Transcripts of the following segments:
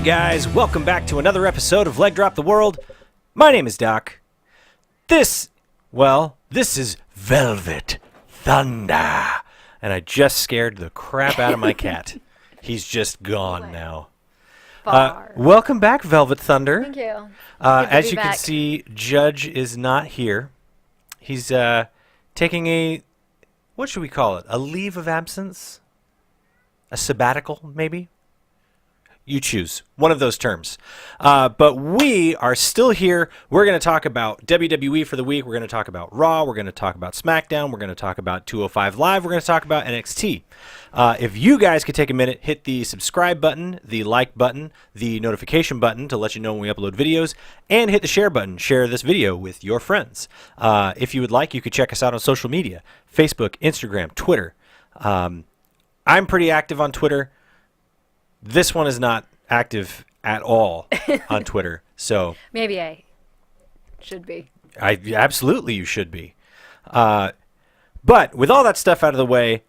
you guys. Welcome back to another episode of Leg Drop the World. My name is Doc. This is Velvet Thunder. And I just scared the crap out of my cat. He's just gone now. Welcome back, Velvet Thunder. Thank you. As you can see, Judge is not here. He's taking a, what should we call it? A leave of absence? A sabbatical, maybe? You choose. One of those terms. But we are still here. We're going to talk about WWE for the week. We're going to talk about Raw. We're going to talk about SmackDown. We're going to talk about 205 Live. We're going to talk about NXT. If you guys could take a minute, hit the subscribe button, the like button, the notification button to let you know when we upload videos, and hit the share button. Share this video with your friends. If you would like, you could check us out on social media. Facebook, Instagram, Twitter. I'm pretty active on Twitter. This one is not active at all on Twitter, so Maybe I should be. Absolutely you should be. But with all that stuff out of the way,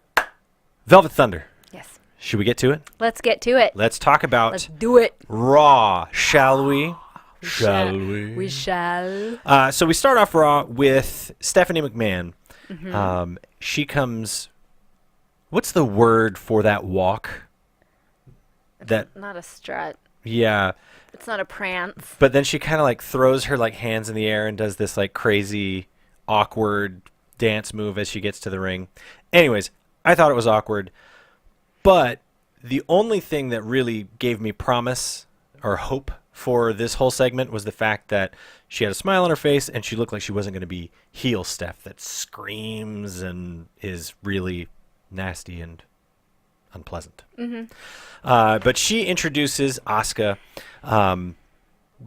Velvet Thunder. Yes. Should we get to it? Let's get to it. Let's talk about Let's do it. Raw, shall we? Shall we? We shall. So we start off Raw with Stephanie McMahon. She comes. What's the word for that walk? Not a strut. Yeah. It's not a prance. But then she kind of like throws her like hands in the air and does this like crazy awkward dance move as she gets to the ring. Anyways, I thought it was awkward. But the only thing that really gave me promise or hope for this whole segment was the fact that she had a smile on her face and she looked like she wasn't going to be heel Steph that screams and is really nasty and unpleasant. But she introduces Asuka.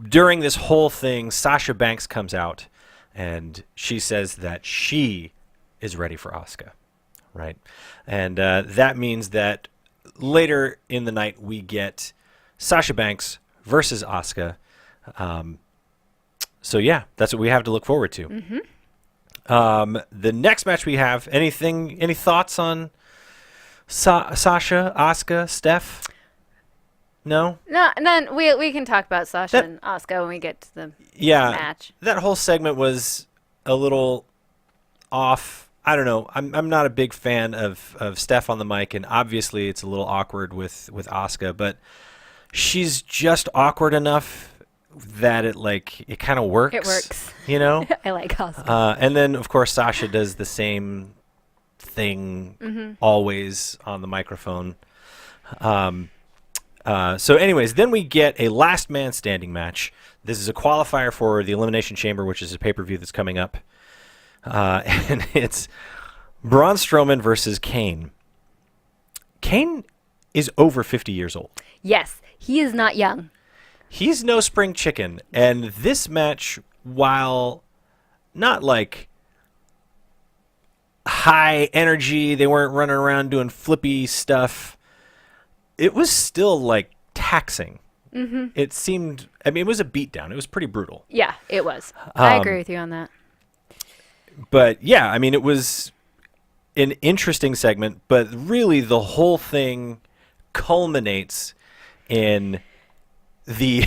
During this whole thing, Sasha Banks comes out and she says that she is ready for Asuka, right? And that means that later in the night we get Sasha Banks versus Asuka. So yeah, that's what we have to look forward to. The next match we have, any thoughts on Sasha, Asuka, Steph? No? No, and then we can talk about Sasha and Asuka when we get to the match. That whole segment was a little off. I don't know. I'm not a big fan of Steph on the mic, and obviously it's a little awkward with Asuka, but she's just awkward enough that it kind of works. It works. You know? I like Asuka. And then, of course, Sasha does the same thing always on the microphone. So anyways, then we get a last man standing match. This is a qualifier for the Elimination Chamber, which is a pay-per-view that's coming up. And it's Braun Strowman versus Kane. Kane is over 50 years old. Yes, he is not young. He's no spring chicken. And this match, while not like high energy, they weren't running around doing flippy stuff, it was still like taxing. It seemed, it was a beatdown. It was pretty brutal. Yeah, it was. I agree with you on that. But yeah, it was an interesting segment, but really the whole thing culminates in the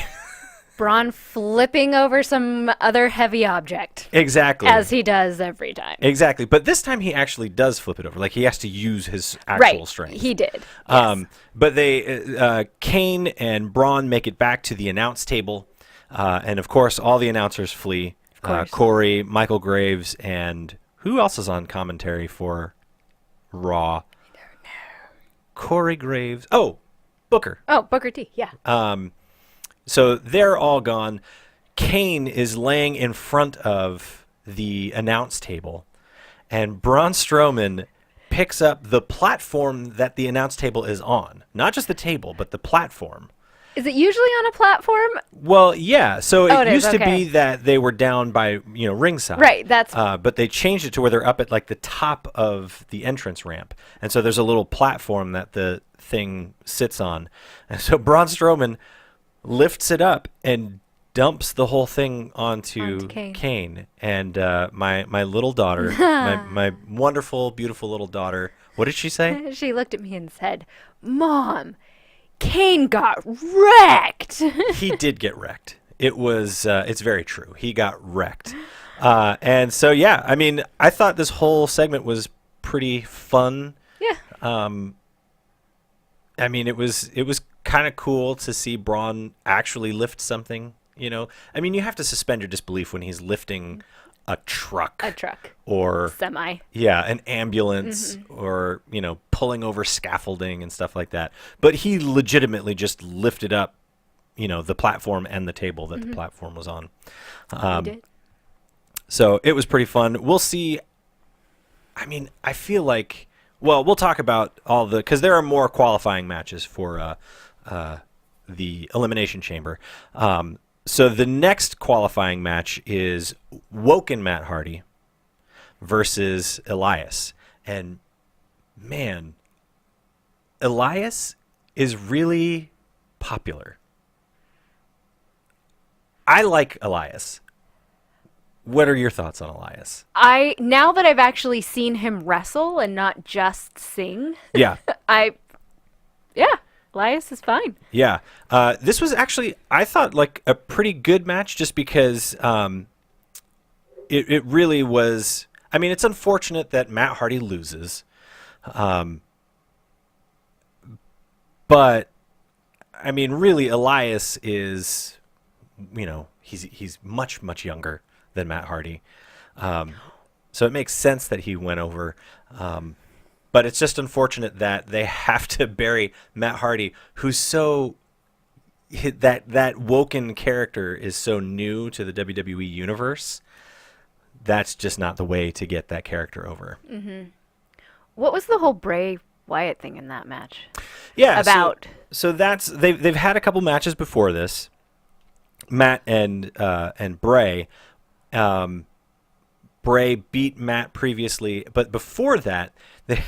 Braun flipping over some other heavy object. Exactly. As he does every time. Exactly. But this time he actually does flip it over. Like he has to use his actual strength. He did. Yes. But they, Kane and Braun make it back to the announce table. And of course, all the announcers flee. Corey, Michael Graves, and who else is on commentary for Raw? I don't know. Corey Graves. Oh, Booker. Oh, Booker T. Yeah. So they're all gone. Kane is laying in front of the announce table, and Braun Strowman picks up the platform that the announce table is on. Not just the table, but the platform. Is it usually on a platform? Well, yeah. So it used to okay. be that they were down by, ringside. Right. That's. But they changed it to where they're up at like the top of the entrance ramp, and so there's a little platform that the thing sits on, and so Braun Strowman lifts it up and dumps the whole thing onto Kane. And my little daughter, my wonderful, beautiful little daughter, what did she say? She looked at me and said, "Mom, Kane got wrecked. He did get wrecked. It was, it's very true. He got wrecked. And so, yeah, I mean, I thought this whole segment was pretty fun. Yeah. I mean, it was kind of cool to see Braun actually lift something, you know. I mean, you have to suspend your disbelief when he's lifting a truck. Or semi. Yeah, an ambulance or, you know, pulling over scaffolding and stuff like that. But he legitimately just lifted up, you know, the platform and the table that the platform was on. He did. So it was pretty fun. We'll see. I mean, I feel like, well, we'll talk about all the, because there are more qualifying matches for the Elimination Chamber. So the next qualifying match is Woken Matt Hardy versus Elias. And man, Elias is really popular. I like Elias. What are your thoughts on Elias? Now that I've actually seen him wrestle and not just sing. Yeah. Elias is fine. Yeah. This was actually, I thought, like a pretty good match just because it really was. I mean, it's unfortunate that Matt Hardy loses. But, I mean, really, Elias is, you know, he's much, much younger than Matt Hardy. So it makes sense that he went over. But it's just unfortunate that they have to bury Matt Hardy, who's so that Woken character is so new to the WWE universe. That's just not the way to get that character over. Mm-hmm. What was the whole Bray Wyatt thing in that match? Yeah, about so that's they've had a couple matches before this. Matt and Bray. Bray beat Matt previously, but before that, they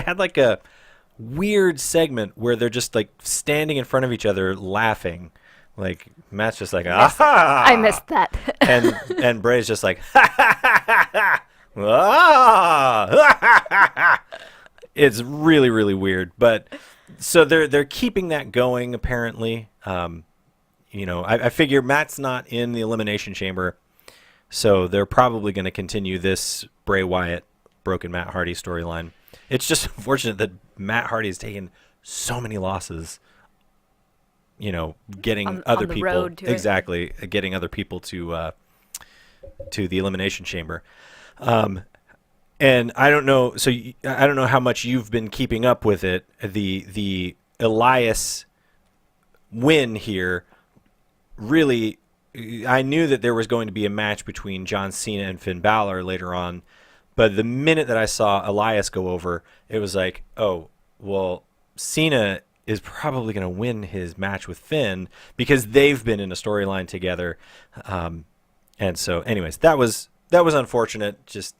had like a weird segment where they're just like standing in front of each other laughing. Like Matt's just like, aha! I missed that. and Bray's just like, ha ha ha ha ha. It's really, really weird. But so they're keeping that going apparently. You know, I figure Matt's not in the Elimination Chamber. So they're probably going to continue this Bray Wyatt, Broken Matt Hardy storyline. It's just unfortunate that Matt Hardy has taken so many losses, you know, getting other on the people. Road to exactly, getting other people to the Elimination Chamber. And I don't know, so I don't know how much you've been keeping up with it. The Elias win here really, I knew that there was going to be a match between John Cena and Finn Balor later on, but the minute that I saw Elias go over, it was like, oh, well, Cena is probably going to win his match with Finn because they've been in a storyline together. And so, anyways, that was unfortunate. Just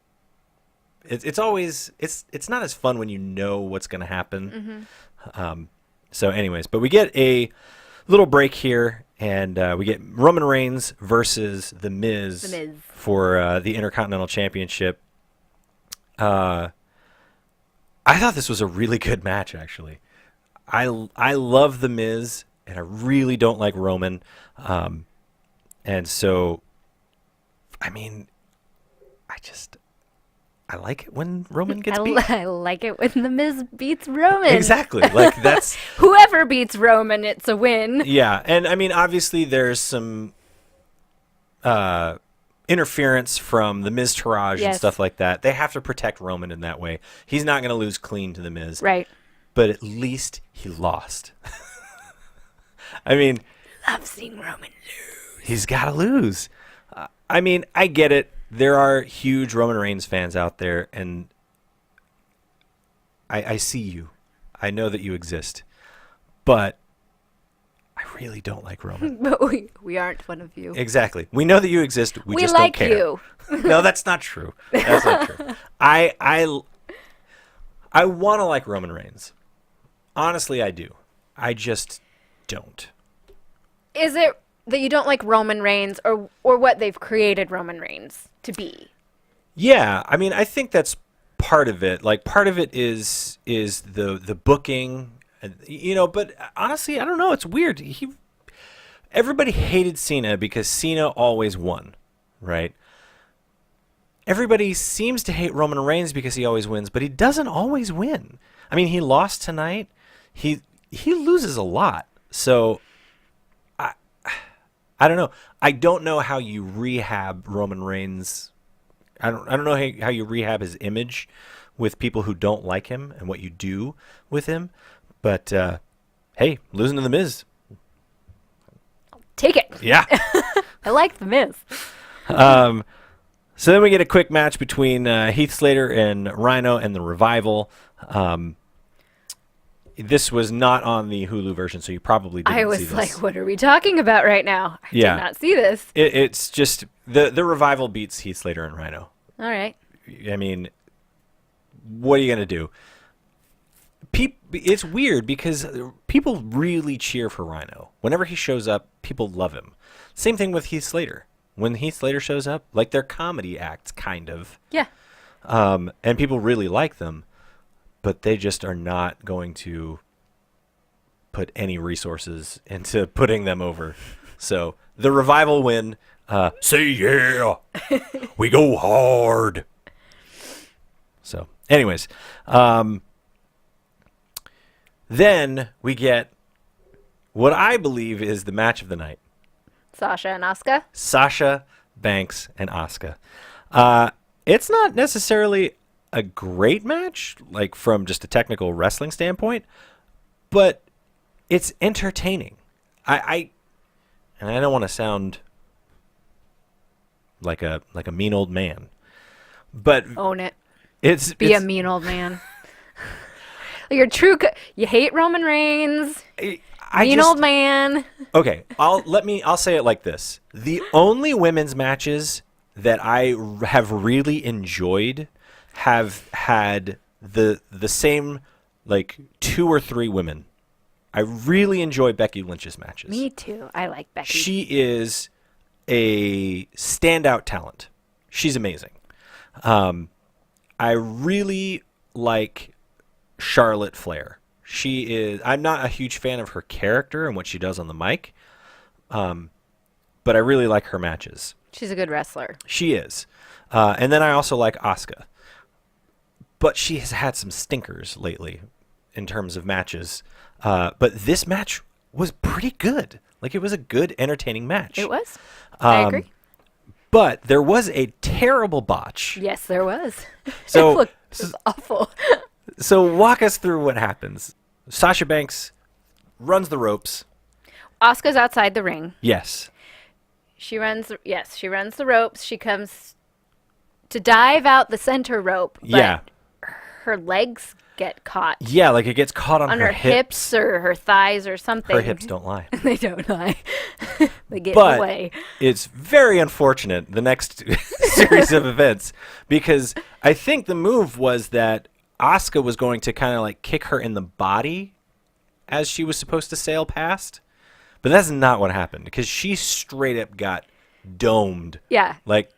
it's always it's not as fun when you know what's going to happen. So, anyways, but we get a little break here. And we get Roman Reigns versus The Miz, for the Intercontinental Championship. I thought this was a really good match, actually. I love The Miz, and I really don't like Roman. And so, I mean, I like it when Roman gets beat. I like it when The Miz beats Roman. Exactly. Like that's whoever beats Roman, it's a win. Yeah, and I mean, obviously, there's some interference from the Miztourage and stuff like that. They have to protect Roman in that way. He's not going to lose clean to the Miz, right? But at least he lost. I mean, love seeing Roman lose. He's got to lose. I mean, I get it. There are huge Roman Reigns fans out there, and I see you. I know that you exist. But I really don't like Roman. But we aren't one of you. Exactly. We know that you exist. We just like don't care. You. No, that's not true. That's not true. I want to like Roman Reigns. Honestly, I do. I just don't. Is it that you don't like Roman Reigns or what they've created Roman Reigns to be? Yeah, I mean, I think that's part of it. Like, part of it is the booking. But honestly, I don't know. It's weird. Everybody hated Cena because Cena always won, right? Everybody seems to hate Roman Reigns because he always wins, but he doesn't always win. I mean, he lost tonight. He loses a lot. So I don't know. I don't know how you rehab Roman Reigns. I don't know how you rehab his image with people who don't like him and what you do with him. But hey, losing to The Miz. Take it. Yeah. I like The Miz. So then we get a quick match between Heath Slater and Rhino and the Revival. This was not on the Hulu version, so you probably didn't see I was this. like, what are we talking about right now? I Yeah. did not see this. It's just the Revival beats Heath Slater and Rhino. All right. I mean, what are you going to do? It's weird because people really cheer for Rhino. Whenever he shows up, people love him. Same thing with Heath Slater. When Heath Slater shows up, like they're comedy acts, kind of. Yeah. And people really like them, but they just are not going to put any resources into putting them over. So the Revival win. Say yeah, we go hard. So, anyways, then we get what I believe is the match of the night. Sasha and Asuka. Sasha Banks and Asuka. It's not necessarily a great match, like from just a technical wrestling standpoint, but it's entertaining. And I don't want to sound like a mean old man, but Own it. it's Be a mean old man. You're true. You hate Roman Reigns. Mean old man. Okay, I'll say it like this. The only women's matches that I have really enjoyed have had the same like 2 or 3 women. I really enjoy Becky Lynch's matches. Me too. I like Becky. She is a standout talent. She's amazing. I really like Charlotte Flair. I'm not a huge fan of her character and what she does on the mic, but I really like her matches. She's a good wrestler. She is. And then I also like Asuka. But she has had some stinkers lately in terms of matches. But this match was pretty good. Like, it was a good, entertaining match. It was. I agree. But there was a terrible botch. Yes, there was. So- it was awful. So walk us through what happens. Sasha Banks runs the ropes. Asuka's outside the ring. Yes. She runs the ropes. She comes to dive out the center rope. But Yeah. her legs get caught Yeah, like it gets caught on her hips or her thighs or something. Her hips don't lie. They don't lie. They get But away. it's very unfortunate, the next series of events, because I think the move was that Asuka was going to kind of like kick her in the body as she was supposed to sail past. But that's not what happened, because she straight up got domed. Yeah. Like,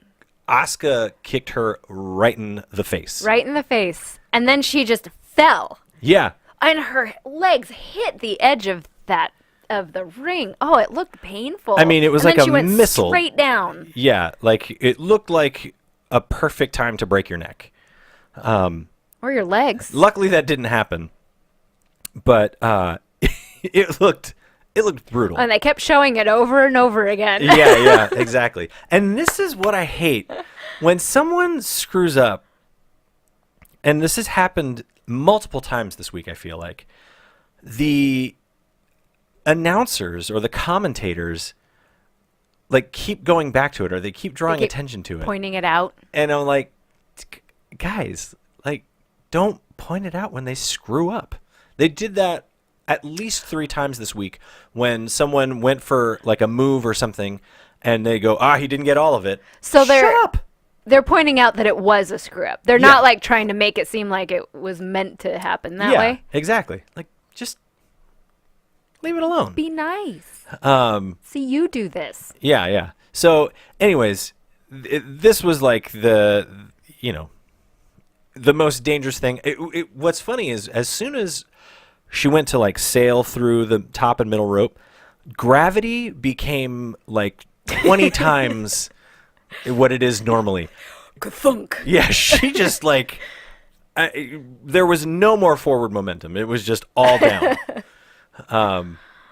Asuka kicked her right in the face. Right in the face. And then she just fell. Yeah. And her legs hit the edge of the ring. Oh, it looked painful. I mean, it was and like then a she went missile. straight down. Yeah, like it looked like a perfect time to break your neck. Or your legs. Luckily, that didn't happen. But it looked brutal. And they kept showing it over and over again. Yeah, exactly. And this is what I hate. When someone screws up, and this has happened multiple times this week, I feel like, the announcers or the commentators like keep going back to it, or they keep drawing attention to it. Pointing it out. And I'm like, guys, like, don't point it out when they screw up. They did that at least 3 times this week when someone went for like a move or something and they go, he didn't get all of it. So Shut up. They're pointing out that it was a screw up. They're not like trying to make it seem like it was meant to happen that way. Exactly. Like, just leave it alone. Be nice. See, you do this. Yeah. So, anyways, this was like the most dangerous thing. What's funny is as soon as she went to like sail through the top and middle rope. Gravity became like 20 times what it is normally. Ka-thunk. Yeah, she just like there was no more forward momentum. It was just all down.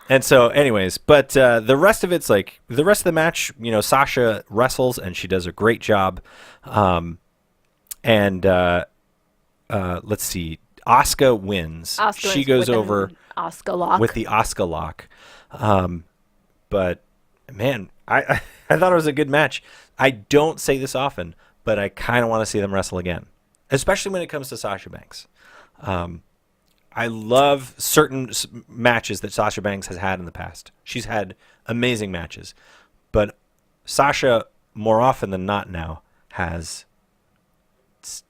And so, anyways, but the rest of it's like the rest of the match. You know, Sasha wrestles and she does a great job. And let's see, Asuka wins. Asuka She wins goes with over an Asuka lock. with the Asuka lock. But man, I thought it was a good match. I don't say this often, but I kind of want to see them wrestle again, especially when it comes to Sasha Banks. I love certain matches that Sasha Banks has had in the past. She's had amazing matches, but Sasha more often than not now has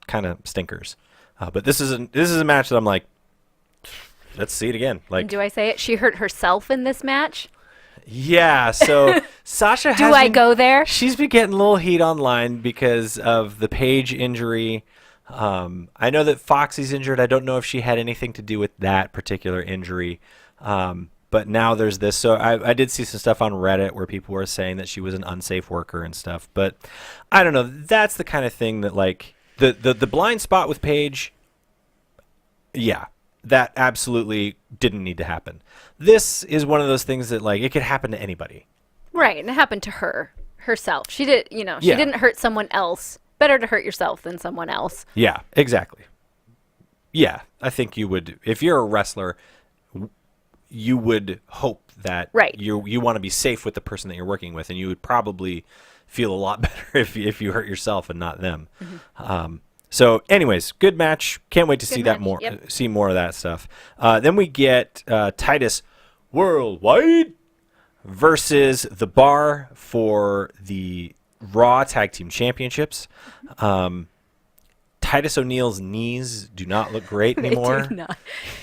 kind of stinkers. But this is a match that I'm like, let's see it again. Like, Do I say it? She hurt herself in this match. yeah. So Sasha has Do I been- go there? She's been getting a little heat online because of the Paige injury. I know that Foxy's injured. I don't know if she had anything to do with that particular injury. But now there's this. So I did see some stuff on Reddit where people were saying that she was an unsafe worker and stuff. But I don't know. That's the kind of thing that like the blind spot with Paige. Yeah, that absolutely didn't need to happen. This is one of those things that like it could happen to anybody. Right, and it happened to her herself. She did, she Yeah. didn't hurt someone else. Better to hurt yourself than someone else. Yeah, exactly. Yeah, I think you would, if you're a wrestler, you would hope that Right. you want to be safe with the person that you're working with, and you would probably feel a lot better if you hurt yourself and not them. So, anyways, good match. Can't wait to see that match, more. yep. See more of that stuff. Then we get Titus Worldwide versus the Bar for the Raw Tag Team Championships. Titus O'Neil's knees do not look great anymore. They do not.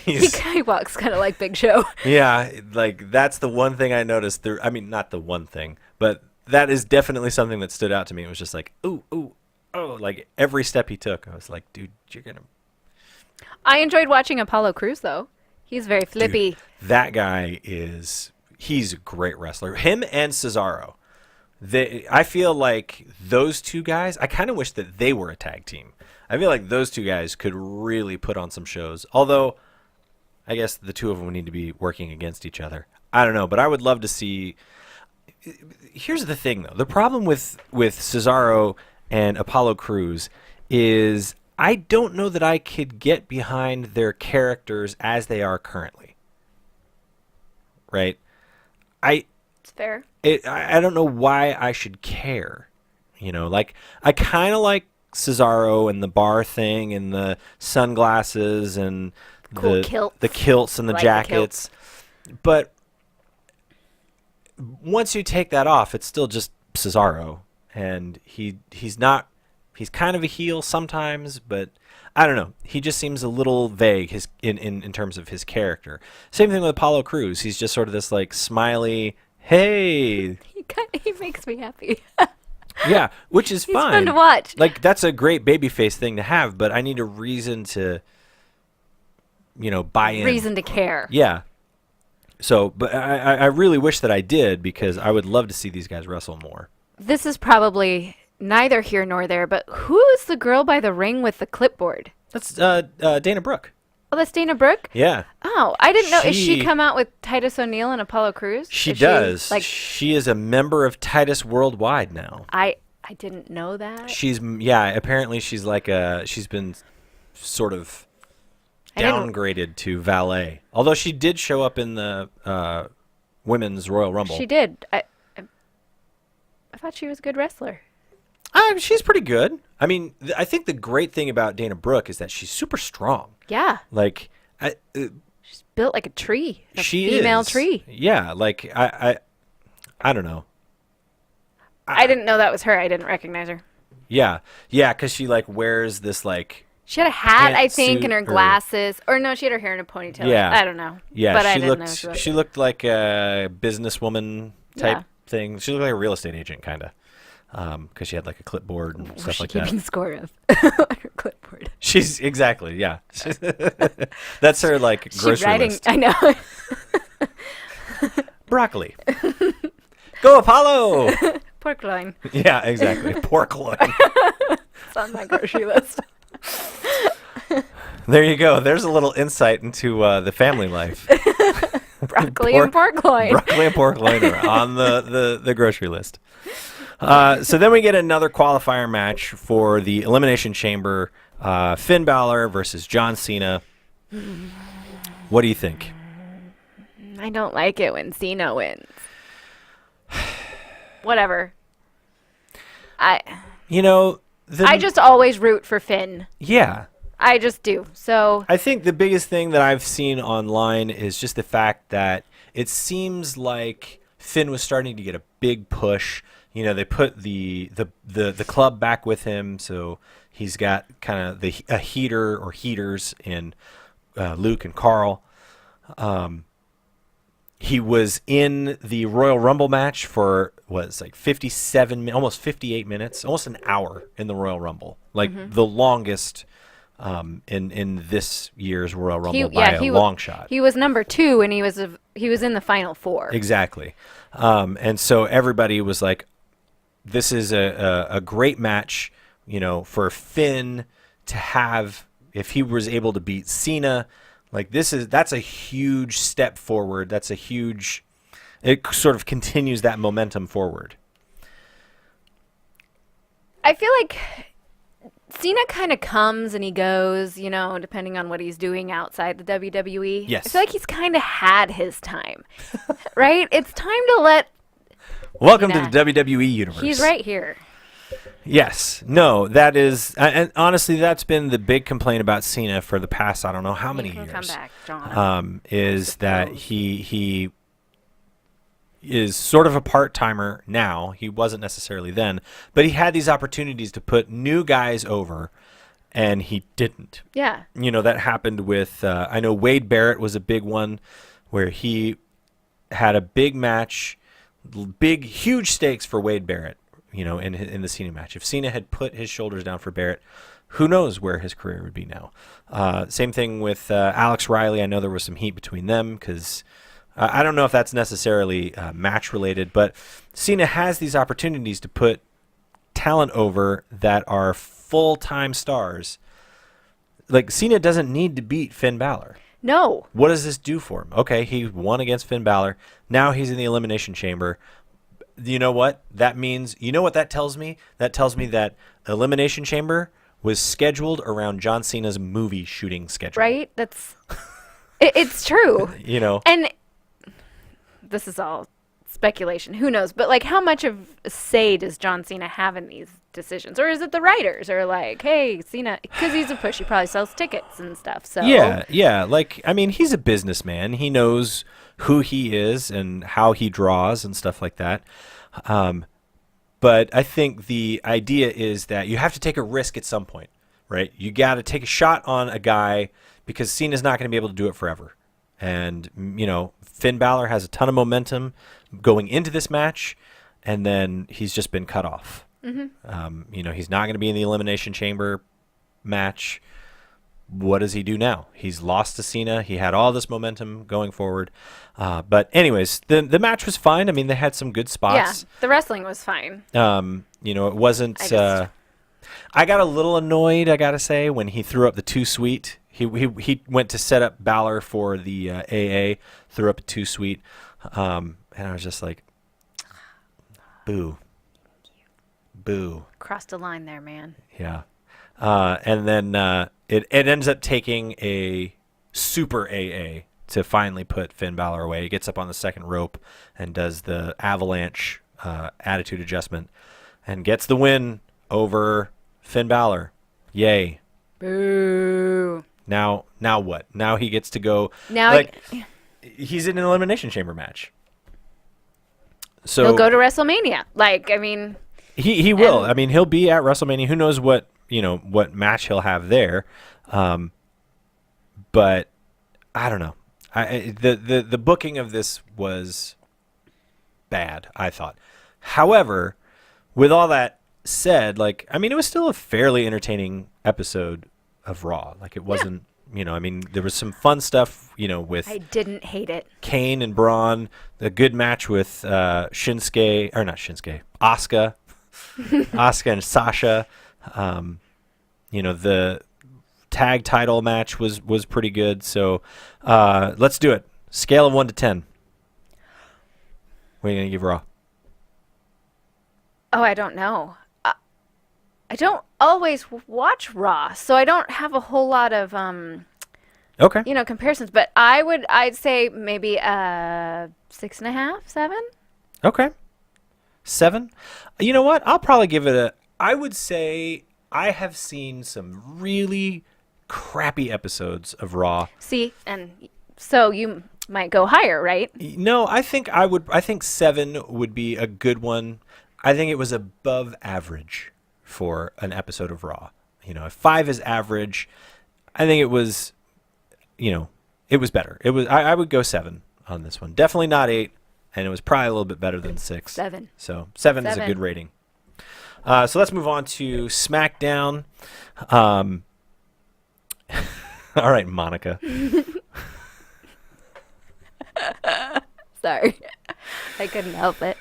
He's- He walks kind of like Big Show. yeah, like that's the one thing I noticed. There, I mean, not the one thing, but that is definitely something that stood out to me. It was just like, ooh, ooh, oh, like every step he took, I was like, dude, you're gonna. I enjoyed watching Apollo Crews, though. He's very flippy. Dude, that guy he's a great wrestler. Him and Cesaro. I feel like those two guys, I kind of wish that they were a tag team. I feel like those two guys could really put on some shows. Although, I guess the two of them would need to be working against each other. I don't know, but I would love to see. Here's the thing, though. The problem with Cesaro and Apollo Crews is I don't know that I could get behind their characters as they are currently. Right? It's fair. I don't know why I should care. You know, like I kind of like Cesaro and the bar thing and the sunglasses and Cool the kilts. the kilts and the Like the jackets. But once you take that off, it's still just Cesaro, and he's kind of a heel sometimes, but I don't know. He just seems a little vague in terms of his character. Same thing with Apollo Crews. He's just sort of this like smiley, hey, He makes me happy. yeah, which is He's fine. fun to watch. Like that's a great babyface thing to have, but I need a reason to, buy in. Reason to care. Yeah. So, but I really wish that I did because I would love to see these guys wrestle more. This is probably neither here nor there, but who is the girl by the ring with the clipboard? That's Dana Brooke. Oh, that's Dana Brooke? Yeah, Oh, I didn't know. Is she She- come out with Titus O'Neil and Apollo Crews? she Is does. like, She is a member of Titus Worldwide now. I didn't know that. Apparently she's like she's been sort of I didn't- downgraded to valet. Although she did show up in the women's Royal Rumble. She did. I thought she was a good wrestler. She's pretty good. I mean, I think the great thing about Dana Brooke is that she's super strong. Yeah, Like, she's built like a tree. A she female is. tree. Yeah, like I don't know. I didn't know that was her. I didn't recognize her. Yeah, because she like wears this like She had a hat, I think, Pantsuit and her or- glasses. Or no, she had her hair in a ponytail. Yeah. I don't know. yeah. but I she didn't know looked was she looked like a businesswoman type Yeah. thing. She looked like a real estate agent kind of. because she had like a clipboard and Was stuff she like keeping that. score of on her clipboard? She's exactly, yeah. That's her like She's grocery writing. list. I know. Broccoli. Go Apollo. Pork loin. Yeah, exactly. Pork loin. It's on my grocery list. There you go. There's a little insight into the family life. Broccoli and pork loin. Broccoli and pork loin are on the grocery list. So then we get another qualifier match for the Elimination Chamber. Finn Balor versus John Cena. What do you think? I don't like it when Cena wins. Whatever. You know, I just always root for Finn. yeah. I just do. So I think the biggest thing that I've seen online is just the fact that it seems like Finn was starting to get a big push. You know, they put the club back with him, so he's got kind of a heater or heaters in Luke and Carl. He was in the Royal Rumble match for like almost 58 minutes, almost an hour in the Royal Rumble, like the longest in this year's Royal Rumble by a long shot. He was number 2, and he was in the final 4. Exactly, and so everybody was like, "This is a great match, you know, for Finn to have if he was able to beat Cena." Like that's a huge step forward. That's a huge. It sort of continues that momentum forward. I feel like Cena kind of comes and he goes, you know, depending on what he's doing outside the WWE. Yes. I feel like he's kind of had his time, right? It's time to let. Welcome Cena. to the WWE universe. He's right here. Yes. No, that is, and honestly, that's been the big complaint about Cena for the past, I don't know how many You can years. come back, John. Is that he is sort of a part-timer now. He wasn't necessarily then, but he had these opportunities to put new guys over, and he didn't. Yeah. You know, that happened with, I know Wade Barrett was a big one where he had a big match, huge stakes for Wade Barrett, you know, in the Cena match. If Cena had put his shoulders down for Barrett, who knows where his career would be now. Same thing with Alex Riley. I know there was some heat between them because I don't know if that's necessarily match related, but Cena has these opportunities to put talent over that are full-time stars. Like, Cena doesn't need to beat Finn Balor. No. What does this do for him? Okay, he won against Finn Balor. Now he's in the Elimination Chamber. You know what? That means, you know what that tells me? That tells me that Elimination Chamber was scheduled around John Cena's movie shooting schedule. Right? That's. It's true. You know? And this is all speculation. Who knows? But, like, how much of a say does John Cena have in these decisions? Or is it the writers? Or, like, hey, Cena, because he's a push, he probably sells tickets and stuff. So Yeah. Like, I mean, he's a businessman. He knows who he is and how he draws and stuff like that. But I think the idea is that you have to take a risk at some point, right? You got to take a shot on a guy because Cena's not going to be able to do it forever. And, you know, Finn Balor has a ton of momentum going into this match, and then he's just been cut off. You know, he's not going to be in the Elimination Chamber match. What does he do now? He's lost to Cena. He had all this momentum going forward. But anyways, the match was fine. I mean, they had some good yeah, spots. the wrestling was fine. You know, it wasn't. I got a little annoyed, I gotta say, when he threw up the too sweet. He went to set up Balor for the AA, threw up a too sweet, and I was just like, boo, boo. Crossed a line there, man. Yeah. And then it ends up taking a super AA to finally put Finn Balor away. He gets up on the second rope and does the avalanche attitude adjustment and gets the win over Finn Balor. Yay. Boo. Now what? Now he gets to go. Now like, he's in an Elimination Chamber match. So he'll go to WrestleMania. Like, I mean. He will. I mean, he'll be at WrestleMania. Who knows what match he'll have there. But I don't know. The booking of this was bad, I thought. However, with all that said, like, I mean, it was still a fairly entertaining episode of Raw. Like, it wasn't, I mean, there was some fun stuff, with I didn't hate it. Kane and Braun, the good match with not Shinsuke, Asuka, Asuka and Sasha. The tag title match was pretty good. So let's do it. Scale of 1 to 10. What are you going to give Raw? Oh, I don't know. I don't always watch Raw, so I don't have a whole lot of Okay. comparisons. But I'd say maybe 6.5, 7. Okay. 7. You know what? I'll probably give it I would say I have seen some really crappy episodes of Raw. See, and so you might go higher, right? No, I think 7 would be a good one. I think it was above average for an episode of Raw. If 5 is average, I think it was, it was better. It was. I would go 7 on this one. Definitely not 8, and it was probably a little bit better than 6. 7. So 7 is a 7. good rating. So let's move on to SmackDown. All right, Monica. Sorry, I couldn't help it.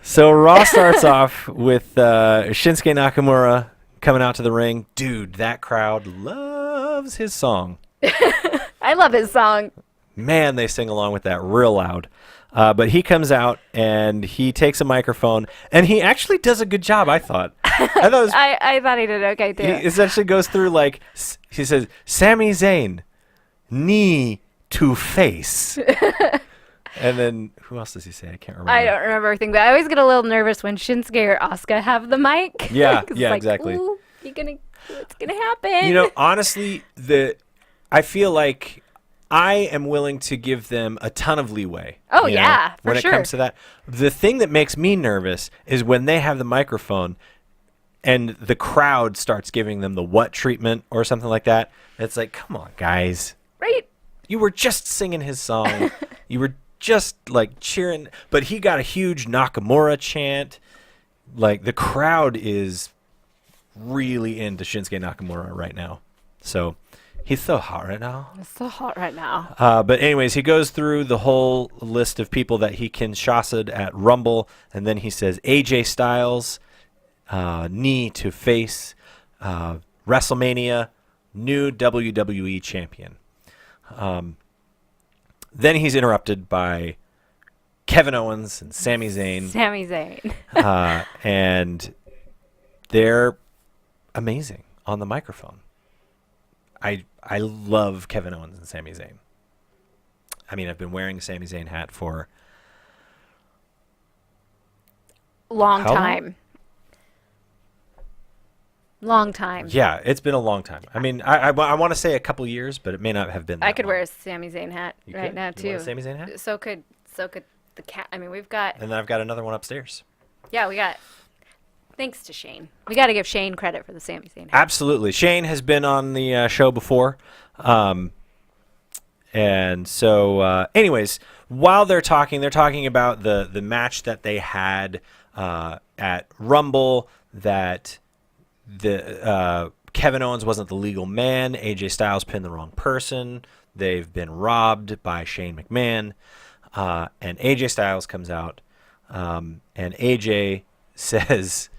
So Raw starts off with Shinsuke Nakamura coming out to the ring. Dude, that crowd loves his song. I love his song. Man, they sing along with that real loud. But he comes out and he takes a microphone and he actually does a good job, I thought. I thought it was, I thought he did okay too. he essentially goes through he says, Sami Zayn, knee to face. And then who else does he say? I can't remember. I don't remember everything, but I always get a little nervous when Shinsuke or Asuka have the mic. Yeah, 'Cause yeah, it's like, exactly. Ooh, what's gonna happen? Honestly, I feel like I am willing to give them a ton of leeway. Oh, yeah, for when sure. it comes to that. The thing that makes me nervous is when they have the microphone and the crowd starts giving them the what treatment or something like that. It's like, come on, guys. Right? You were just singing his song. You were just like cheering, but he got a huge Nakamura chant. Like the crowd is really into Shinsuke Nakamura right now. So he's so hot right now. It's so hot right now. But anyways, he goes through the whole list of people that he Kinshasa'd at Rumble, and then he says AJ Styles, knee to face, WrestleMania, new WWE champion. Then he's interrupted by Kevin Owens and Sami Zayn. Sami Zayn. And they're amazing on the microphone. I love Kevin Owens and Sami Zayn. I mean, I've been wearing a Sami Zayn hat for Long How long? time. Long time. Yeah, it's been a long time. I mean, I want to say a couple years, but it may not have been that I could long. wear a Sami Zayn hat You right could? now You too. want a Sami Zayn hat? So could the cat. I mean, we've got. And then I've got another one upstairs. Yeah, we got. Thanks to Shane. We got to give Shane credit for the Sami Zayn hat. Absolutely. Shane has been on the show before. And so, anyways, while they're talking about the match that they had at Rumble, that the Kevin Owens wasn't the legal man. AJ Styles pinned the wrong person. They've been robbed by Shane McMahon. And AJ Styles comes out, and AJ says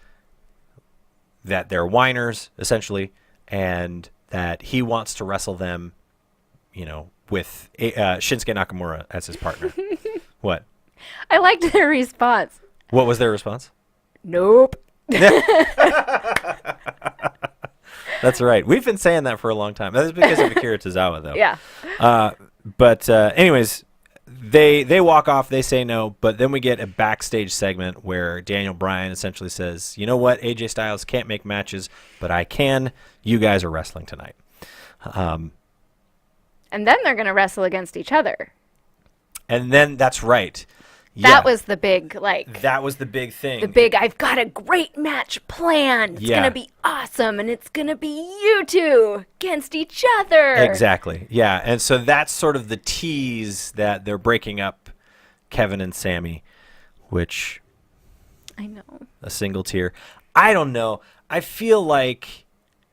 that they're whiners, essentially, and that he wants to wrestle them, with Shinsuke Nakamura as his partner. What? I liked their response. What was their response? Nope. That's right. We've been saying that for a long time. That's because of Akira Tozawa, though. Yeah. But anyways, they walk off. They say no. But then we get a backstage segment where Daniel Bryan essentially says, "You know what? AJ Styles can't make matches, but I can. You guys are wrestling tonight." And then they're going to wrestle against each other. And then that's right. That was the big, That was the big thing. I've got a great match planned. It's Yeah. going to be awesome. And it's going to be you two against each other. Exactly. Yeah. And so that's sort of the tease that they're breaking up Kevin and Sammy, which I know. A single tear. I don't know. I feel like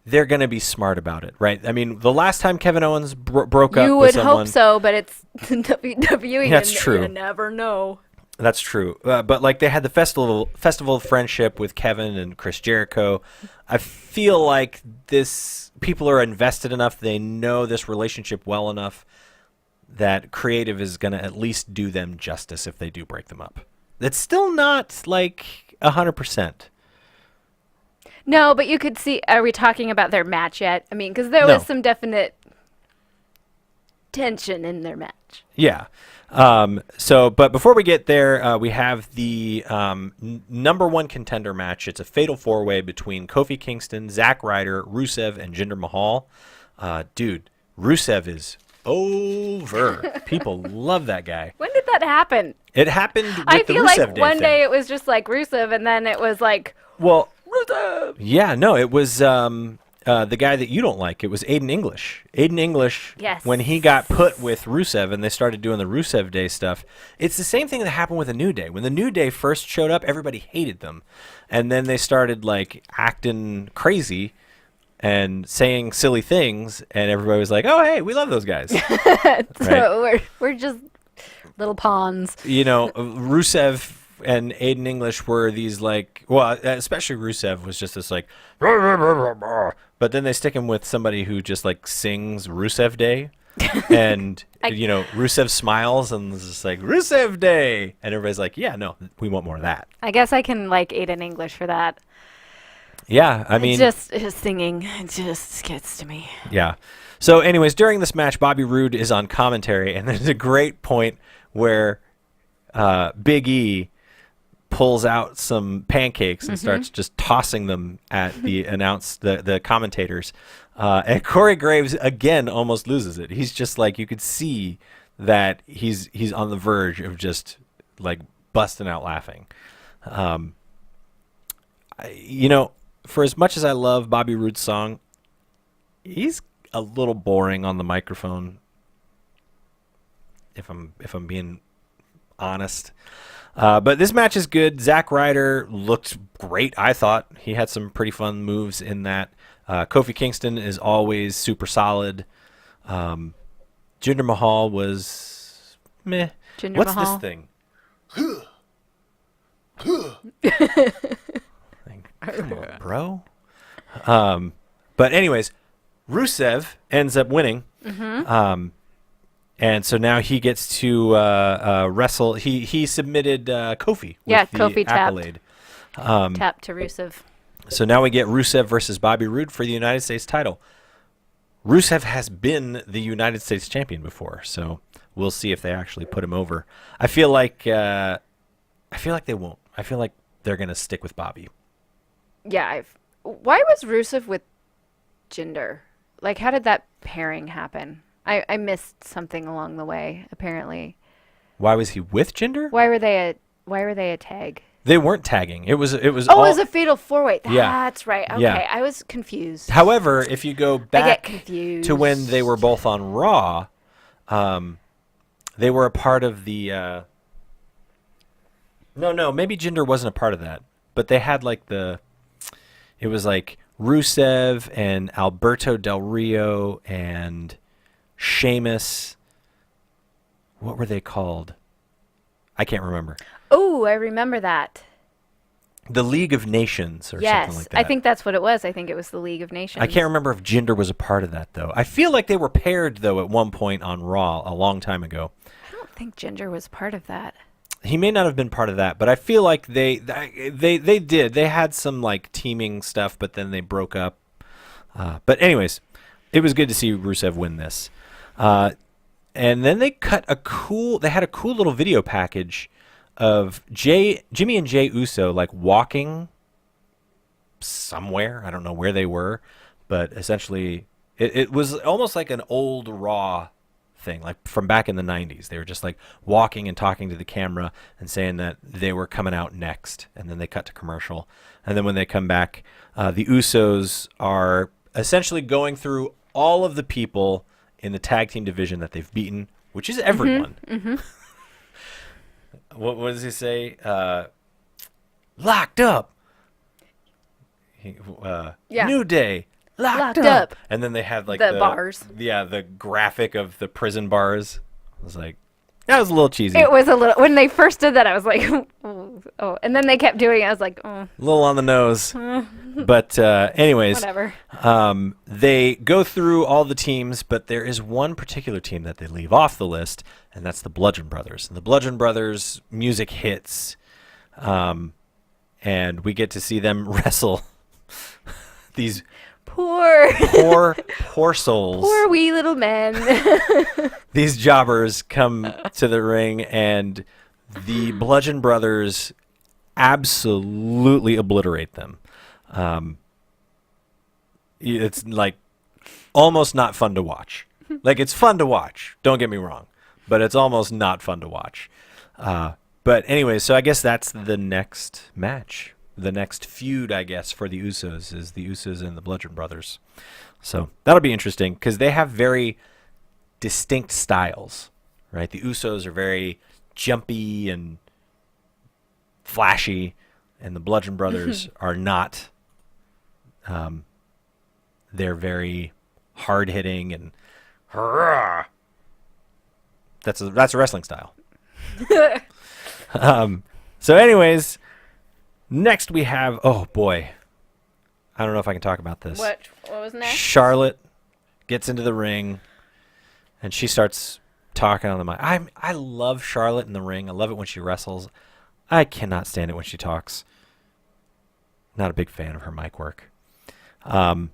they're going to be smart about it, right? I mean, the last time Kevin Owens broke up You with would someone, hope so, but it's WWE. That's and true. You never know. That's true. But like they had the festival of friendship with Kevin and Chris Jericho. I feel like people are invested enough. They know this relationship well enough that creative is going to at least do them justice if they do break them up. It's still not like 100%. No, but you could see. Are we talking about their match yet? I mean, because there No. was some definite tension in their match. Yeah. But before we get there, we have the number one contender match. It's a fatal four-way between Kofi Kingston, Zack Ryder, Rusev, and Jinder Mahal. Dude, Rusev is over. People love that guy. When did that happen? It happened with I the feel Rusev like Day one thing. day it was just like Rusev, and then it was like Well, Rusev. yeah, no, it was the guy that you don't like. It was Aiden English. Aiden English, Yes. when he got put with Rusev and they started doing the Rusev Day stuff, it's the same thing that happened with the New Day. When the New Day first showed up, everybody hated them. And then they started like acting crazy and saying silly things, and everybody was like, "Oh, hey, we love those guys." So we're just little pawns. You know, Rusev and Aiden English were these like, well, especially Rusev was just this like, but then they stick him with somebody who just like sings Rusev Day, and Rusev smiles and is just like Rusev Day, and everybody's like, yeah, no, we want more of that. I guess I can like Aiden English for that. Yeah, I mean, just his singing, it just gets to me. yeah. So, anyways, during this match, Bobby Roode is on commentary, and there's a great point where Big E pulls out some pancakes and starts just tossing them at the commentators. And Corey Graves again almost loses it. He's just like, you could see that he's on the verge of just like busting out laughing. For as much as I love Bobby Roode's song, he's a little boring on the microphone. If I'm being honest. But this match is good. Zack Ryder looked great, I thought. He had some pretty fun moves in that. Kofi Kingston is always super solid. Jinder Mahal was meh. What's this thing? Come on, bro. But anyways, Rusev ends up winning. And so now he gets to wrestle. He submitted Kofi. With the Kofi accolade. Tap to Rusev. So now we get Rusev versus Bobby Roode for the United States title. Rusev has been the United States champion before, so we'll see if they actually put him over. I feel like they won't. I feel like they're gonna stick with Bobby. Yeah, why was Rusev with Jinder? Like, how did that pairing happen? I missed something along the way, apparently. Why was he with Jinder? Why were they a tag? They weren't tagging. It was. Oh, it was a fatal four-way. Yeah. That's right. Okay, Yeah. I was confused. However, if you go I get back confused. to when they were both on Raw, they were a part of the. No, maybe Jinder wasn't a part of that, but they had like the. It was like Rusev and Alberto Del Rio and Sheamus. What were they called? I can't remember. Oh, I remember that. The League of Nations or Yes, something like that. I think that's what it was. I think it was the League of Nations. I can't remember if Jinder was a part of that, though. I feel like they were paired, though, at one point on Raw a long time ago. I don't think Jinder was part of that. He may not have been part of that, but I feel like they did. They had some, like, teaming stuff, but then they broke up. But anyways, it was good to see Rusev win this. And then they had a cool little video package of Jimmy and Jey Uso like walking somewhere. I don't know where they were, but essentially it was almost like an old Raw thing, like from back in the 90s. They were just like walking and talking to the camera and saying that they were coming out next, and then they cut to commercial. And then when they come back, the Usos are essentially going through all of the people in the tag team division that they've beaten, which is everyone. What does he say? locked up. Yeah. New Day, locked Locked up. up. And then they had like The bars. Yeah, the graphic of the prison bars. I was like, that was a little cheesy. It was a little. When they first did that, I was like, oh. And then they kept doing it. I was like, oh, A little on the nose. But anyways, whatever. they go through all the teams, but there is one particular team that they leave off the list, and that's the Bludgeon Brothers. And the Bludgeon Brothers music hits, and we get to see them wrestle these Poor souls. poor wee little men. These jobbers come to the ring, and the Bludgeon Brothers absolutely obliterate them. It's like almost not fun to watch. Like, it's fun to watch, don't get me wrong, but it's almost not fun to watch. But anyway, so I guess that's the next match. The next feud, I guess, for the Usos is the Usos and the Bludgeon Brothers. So that'll be interesting because they have very distinct styles, right? The Usos are very jumpy and flashy, and the Bludgeon Brothers are not. They're very hard hitting and hurrah. That's a wrestling style. So anyways, next we have, oh boy, I don't know if I can talk about this. What was next? Charlotte gets into the ring and she starts talking on the mic. I love Charlotte in the ring. I love it when she wrestles. I cannot stand it when she talks. Not a big fan of her mic work. I'm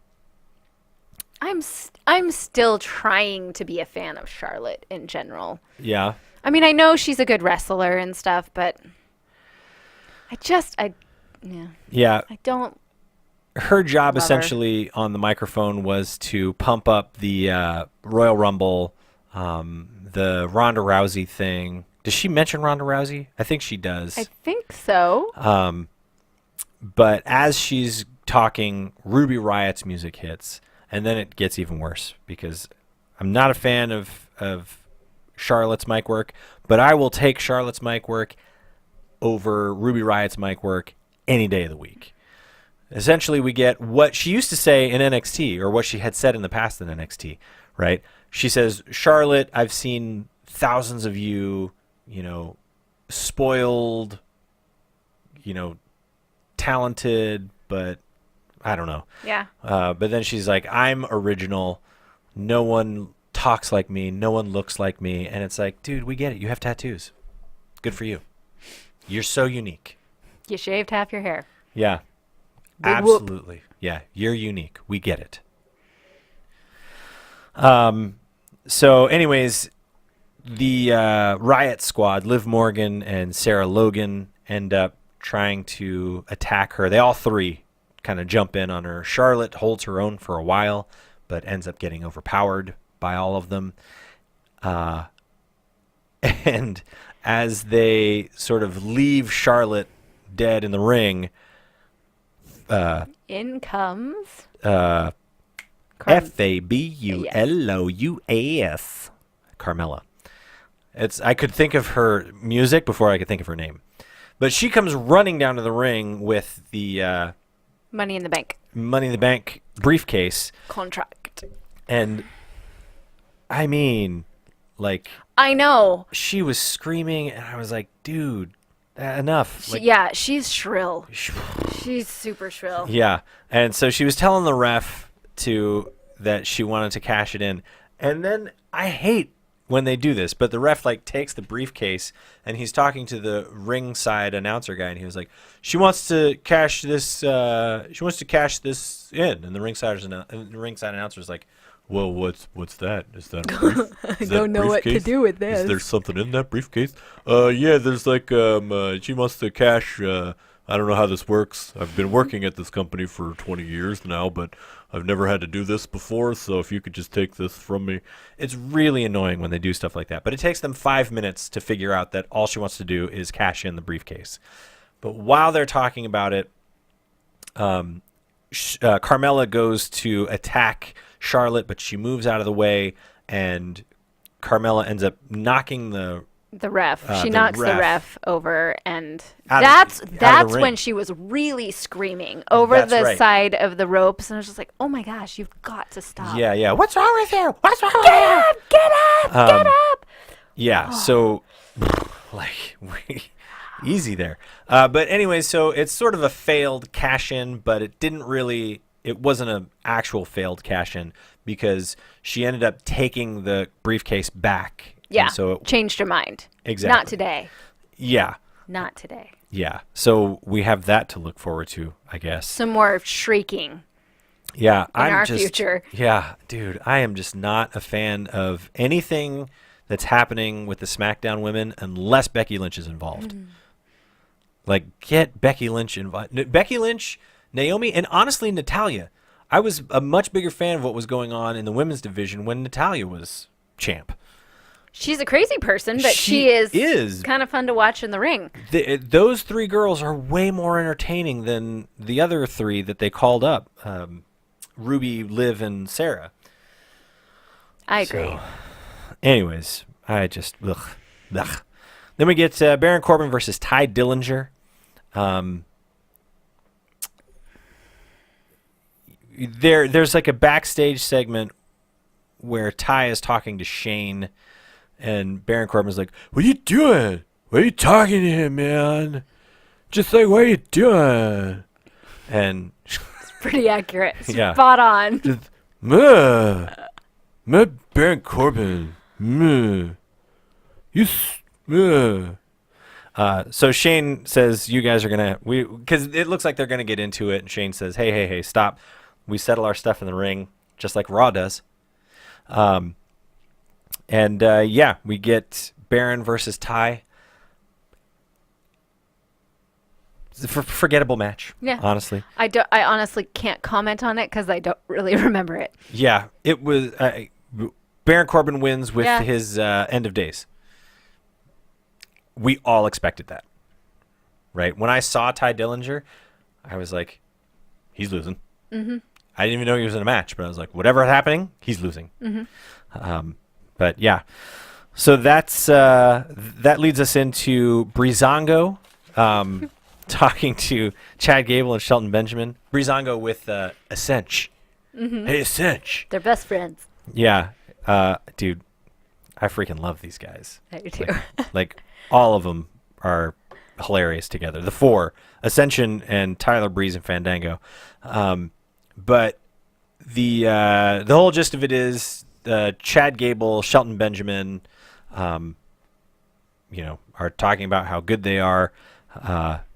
still trying to be a fan of Charlotte in general. Yeah. I mean, I know she's a good wrestler and stuff, but Yeah. I don't. Her job Love her. essentially on the microphone was to pump up the Royal Rumble, the Ronda Rousey thing. Does she mention Ronda Rousey? I think she does. I think so. But as she's talking, Ruby Riot's music hits, and then it gets even worse because I'm not a fan of Charlotte's mic work, but I will take Charlotte's mic work over Ruby Riot's mic work any day of the week. Essentially, we get what she used to say in NXT, or what she had said in the past in NXT, right? She says, Charlotte, I've seen thousands of you, spoiled, talented, but I don't know. Yeah. But then she's like, I'm original. No one talks like me. No one looks like me. And it's like, dude, we get it. You have tattoos. Good for you. You're so unique. You shaved half your hair. Yeah. Big whoop. Absolutely. Yeah, you're unique. We get it. So anyways, the Riot Squad, Liv Morgan and Sarah Logan, end up trying to attack her. They all three kind of jump in on her. Charlotte holds her own for a while, but ends up getting overpowered by all of them. And as they sort of leave Charlotte dead in the ring, In comes Fabulouas, Carmella. I could think of her music before I could think of her name. But she comes running down to the ring with the Money in the Bank Money in the Bank briefcase. contract. And I mean, like, I know. she was screaming, and I was like, dude, enough. Yeah, she's shrill. She's super shrill. Yeah. And so she was telling the ref that she wanted to cash it in. And then I hate when they do this, but the ref takes the briefcase and he's talking to the ringside announcer guy, and he was like, she wants to cash this in. And the ringside announcer is like, well, what's that? Is that a brief? I don't know what to do with this. Is there something in that briefcase? Yeah, there's she wants to cash. I don't know how this works. I've been working at this company for 20 years now, but I've never had to do this before, so if you could just take this from me. It's really annoying when they do stuff like that, but it takes them 5 minutes to figure out that all she wants to do is cash in the briefcase. But while they're talking about it, Carmella goes to attack Charlotte, but she moves out of the way, and Carmella ends up knocking the The ref. She the knocks the ref. ref over, and Out of that's the ring. when she was really screaming over That's the right. side of the ropes, and I was just like, "Oh my gosh, you've got to stop! Yeah, yeah. What's wrong with you? What's wrong with Get you? up! Get up! Get up!" Yeah, so like easy there. But anyway, so it's sort of a failed cash in, but it wasn't an actual failed cash in because she ended up taking the briefcase back. Yeah. And so changed her mind. Exactly. Not today. yeah. Not today. Yeah. So we have that to look forward to, I guess. Some more shrieking. Yeah, in our future. Yeah, dude, I am just not a fan of anything that's happening with the SmackDown women unless Becky Lynch is involved. Like, get Becky Lynch involved. Becky Lynch, Naomi, and honestly, Natalya. I was a much bigger fan of what was going on in the women's division when Natalya was champ. She's a crazy person, but She she is is. kind of fun to watch in the ring. Those three girls are way more entertaining than the other three that they called up. Ruby, Liv, and Sarah. I agree. So, anyways, I just ugh. Then we get Baron Corbin versus Ty Dillinger. There's like a backstage segment where Ty is talking to Shane, and Baron Corbin's like, "What are you doing? What are you talking to him, man? Just like, what are you doing?" And Pretty accurate. Yeah. Spot on. just, Baron Corbin, so Shane says, "You guys are gonna because it looks like they're gonna get into it." And Shane says, "Hey, stop! We settle our stuff in the ring, just like Raw does." We get Baron versus Ty. It's a forgettable match. Yeah. Honestly. I honestly can't comment on it because I don't really remember it. Yeah, it was. Baron Corbin wins with Yeah. his end of days. We all expected that, right? When I saw Ty Dillinger, I was like, he's losing. Mm-hmm. I didn't even know he was in a match, but I was like, whatever happening, he's losing. Mm-hmm. But yeah, so that leads us into Breezango talking to Chad Gable and Shelton Benjamin. Breezango with Ascench. Mm-hmm. Hey, Ascench. They're best friends. Yeah, dude, I freaking love these guys. I do too. Like all of them are hilarious together. The four, Ascension and Tyler Breeze and Fandango. But the whole gist of it is Chad Gable, Shelton Benjamin, are talking about how good they are,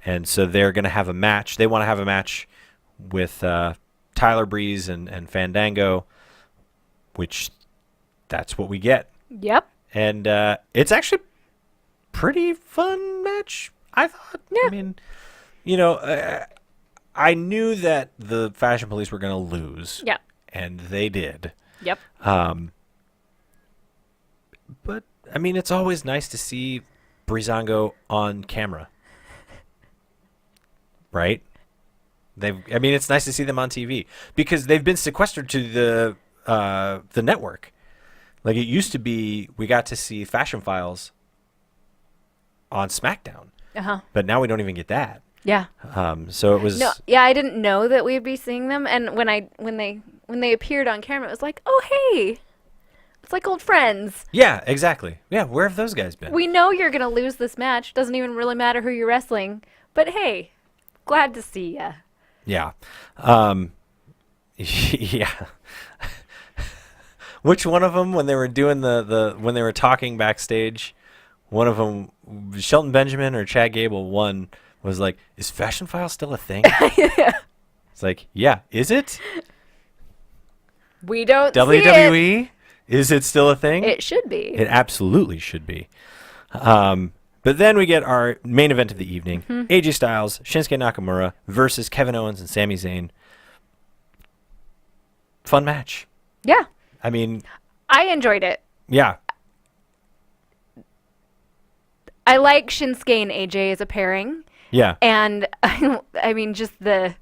and so they're going to have a match. They want to have a match with Tyler Breeze and Fandango, which that's what we get. Yep. And it's actually pretty fun match, I thought. Yeah. I mean, I knew that the Fashion Police were going to lose. Yep. And they did. Yep. But, I mean, it's always nice to see Breezango on camera. Right? It's nice to see them on TV because they've been sequestered to the network. Like it used to be, we got to see Fashion Files on SmackDown, but now we don't even get that. Yeah. So it was. No. Yeah, I didn't know that we'd be seeing them, and when they appeared on camera, it was like, oh hey, it's like old friends. Yeah, exactly. Yeah, where have those guys been? We know you're gonna lose this match. Doesn't even really matter who you're wrestling, but hey, glad to see ya. Yeah. Yeah. Which one of them, when they were doing when they were talking backstage, one of them, Shelton Benjamin or Chad Gable, one was like, "Is Fashion File still a thing?" Yeah. It's like, yeah, is it? We don't see WWE? Is it still a thing? It should be. It absolutely should be. But then we get our main event of the evening: AJ Styles, Shinsuke Nakamura versus Kevin Owens and Sami Zayn. Fun match. Yeah. I mean, I enjoyed it. yeah. I like Shinsuke and AJ as a pairing. Yeah. And I mean, just the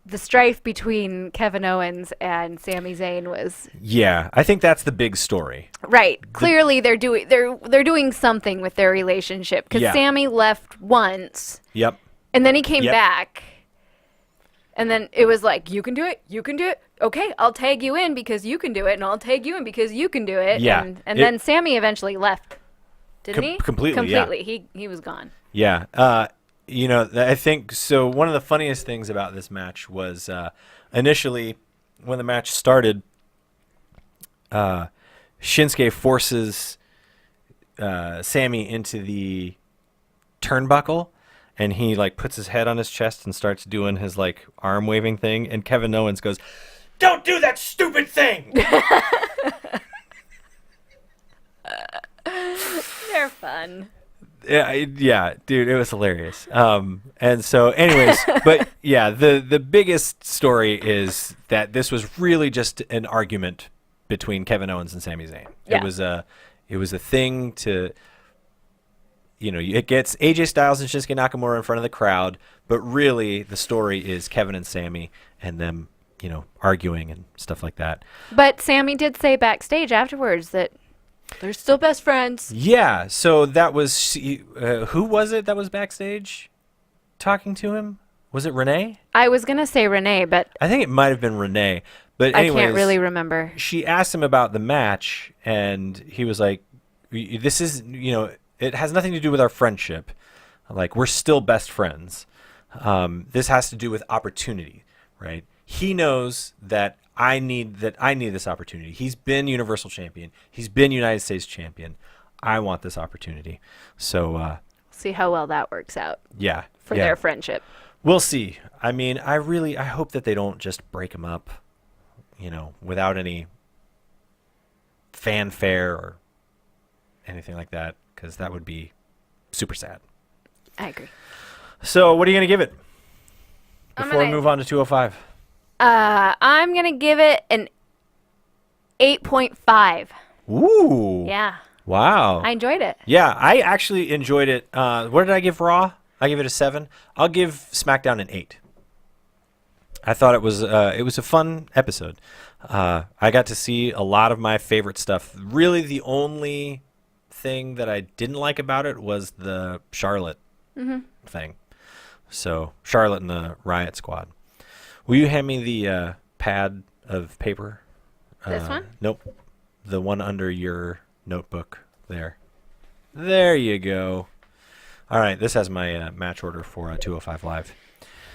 the strife between Kevin Owens and Sami Zayn was Yeah, I think that's the big story. right. Clearly, they're doing something with their relationship because Yeah. Sami left once, Yep. and then he came Yep. back, and then it was like, you can do it, you can do it. Okay, I'll tag you in because you can do it, and I'll tag you in because you can do it. Yeah. and then Sami eventually left, didn't he? Completely, yeah. He was gone. Yeah. I think so. One of the funniest things about this match was initially when the match started, Shinsuke forces Sami into the turnbuckle, and he like puts his head on his chest and starts doing his like arm waving thing, and Kevin Owens goes, "Don't do that stupid thing." They're fun. Yeah, dude, it was hilarious. And so, anyways, but yeah, the biggest story is that this was really just an argument between Kevin Owens and Sami Zayn. Yeah. It was a thing to, it gets AJ Styles and Shinsuke Nakamura in front of the crowd, but really the story is Kevin and Sami and them, arguing and stuff like that. But Sami did say backstage afterwards that they're still best friends. Yeah, so that was who was it that was backstage talking to him? Was it Renee? I was gonna say Renee, but I think it might have been Renee. But I anyways, can't really remember. she asked him about the match, and he was like, "This is, it has nothing to do with our friendship. Like, we're still best friends. This has to do with opportunity, right? He knows that I need this opportunity. He's been Universal Champion. He's been United States Champion. I want this opportunity. So, See how well that works out yeah, for yeah. their friendship. We'll see. I mean, I hope that they don't just break him up, without any fanfare or anything like that, because that would be super sad. I agree. So, what are you going to give it before we gonna- move on to 205? I'm gonna give it an 8.5. Ooh. Yeah, Wow. I enjoyed it. Yeah, I actually enjoyed it. What did I give Raw? I give it a 7. I'll give SmackDown an 8. I thought it was a fun episode. I got to see a lot of my favorite stuff. Really, the only thing that I didn't like about it was the Charlotte thing. So Charlotte and the Riot Squad. Will you hand me the pad of paper? This one? Nope. The one under your notebook there. There you go. All right, this has my match order for 205 Live.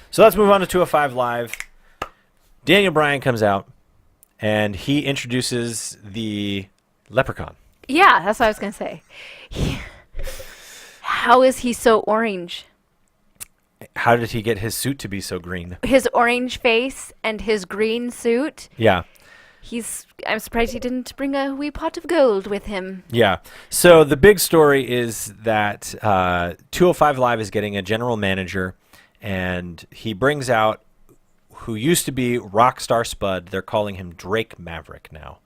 So let's move on to 205 Live. Daniel Bryan comes out, and he introduces the Leprechaun. Yeah, that's what I was gonna say. How is he so orange? How did he get his suit to be so green? His orange face and his green suit. Yeah. I'm surprised he didn't bring a wee pot of gold with him. Yeah. So the big story is that 205 Live is getting a general manager, and he brings out who used to be Rockstar Spud. They're calling him Drake Maverick now.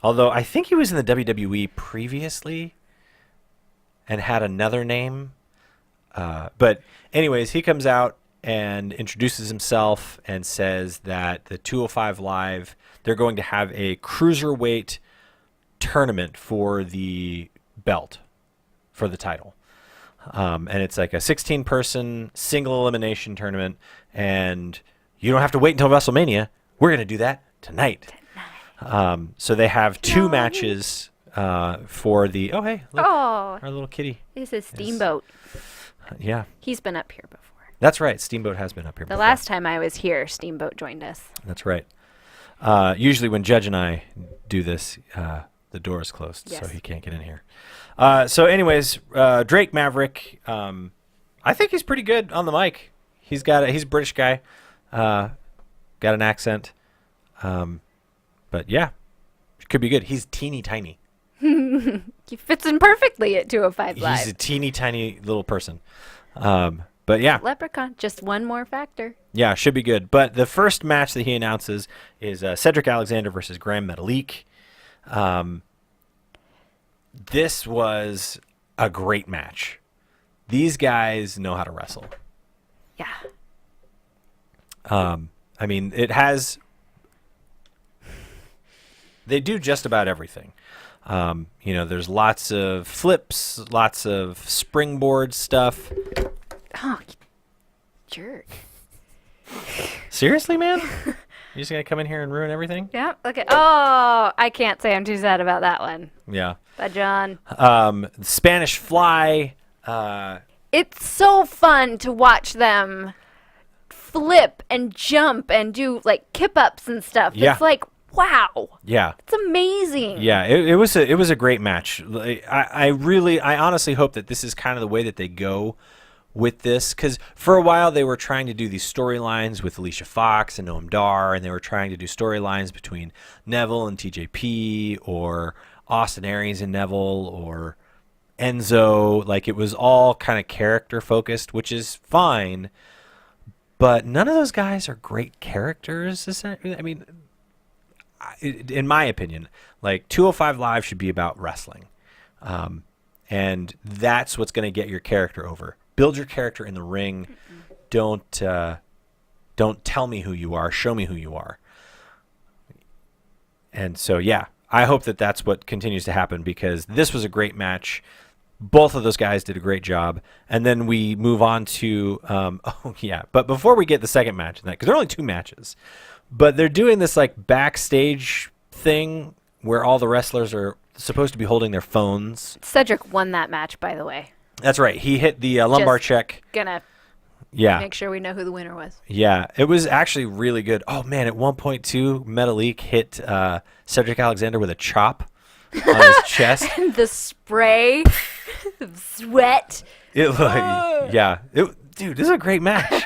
Although I think he was in the WWE previously and had another name. But anyways, he comes out and introduces himself and says that the 205 Live, they're going to have a cruiserweight tournament for the belt, for the title. And it's like a 16-person single elimination tournament, and you don't have to wait until WrestleMania. We're going to do that tonight. So they have two matches for the... Oh, hey, look, Oh, our little kitty. this is Steamboat. Yeah, He's been up here before. that's right. Steamboat has been up here The before. last time I was here, Steamboat joined us. That's right. Usually when Judge and I do this, the door is closed, so Yes. he can't get in here. So anyways, Drake Maverick, I think he's pretty good on the mic. He's a British guy, got an accent. But yeah, could be good. He's teeny tiny. He fits in perfectly at 205 Live. He's a teeny tiny little person. But yeah, Leprechaun, just one more factor. yeah, should be good. But the first match that he announces is Cedric Alexander versus Grand Metalik. This was a great match. These guys know how to wrestle. Yeah. I mean, it has. They do just about everything. There's lots of flips, lots of springboard stuff. Oh, you jerk. Seriously, man? You're just going to come in here and ruin everything? Yeah. Okay. Oh, I can't say I'm too sad about that one. Yeah. Bye, John. Spanish Fly. It's so fun to watch them flip and jump and do like kip ups and stuff. Yeah. It's like, wow. Yeah. It's amazing. Yeah, it was a great match. I honestly hope that this is kind of the way that they go with this, because for a while they were trying to do these storylines with Alicia Fox and Noam Dar, and they were trying to do storylines between Neville and TJP, or Austin Aries and Neville, or Enzo. Like, it was all kind of character focused, which is fine, but none of those guys are great characters. I mean, in my opinion, like 205 Live should be about wrestling, and that's what's going to get your character over. Build your character in the ring. Don't tell me who you are. Show me who you are. And so, yeah, I hope that that's what continues to happen, because this was a great match. Both of those guys did a great job. And then we move on to but before we get the second match in that, because there are only 2 matches, but they're doing this like backstage thing where all the wrestlers are supposed to be holding their phones. Cedric won that match, by the way. That's right. He hit the lumbar Just check. Gonna Yeah. make sure we know who the winner was. Yeah. It was actually really good. Oh, man. At 1.2, Metalik hit Cedric Alexander with a chop on his chest. And the spray of sweat. Dude, this is a great match.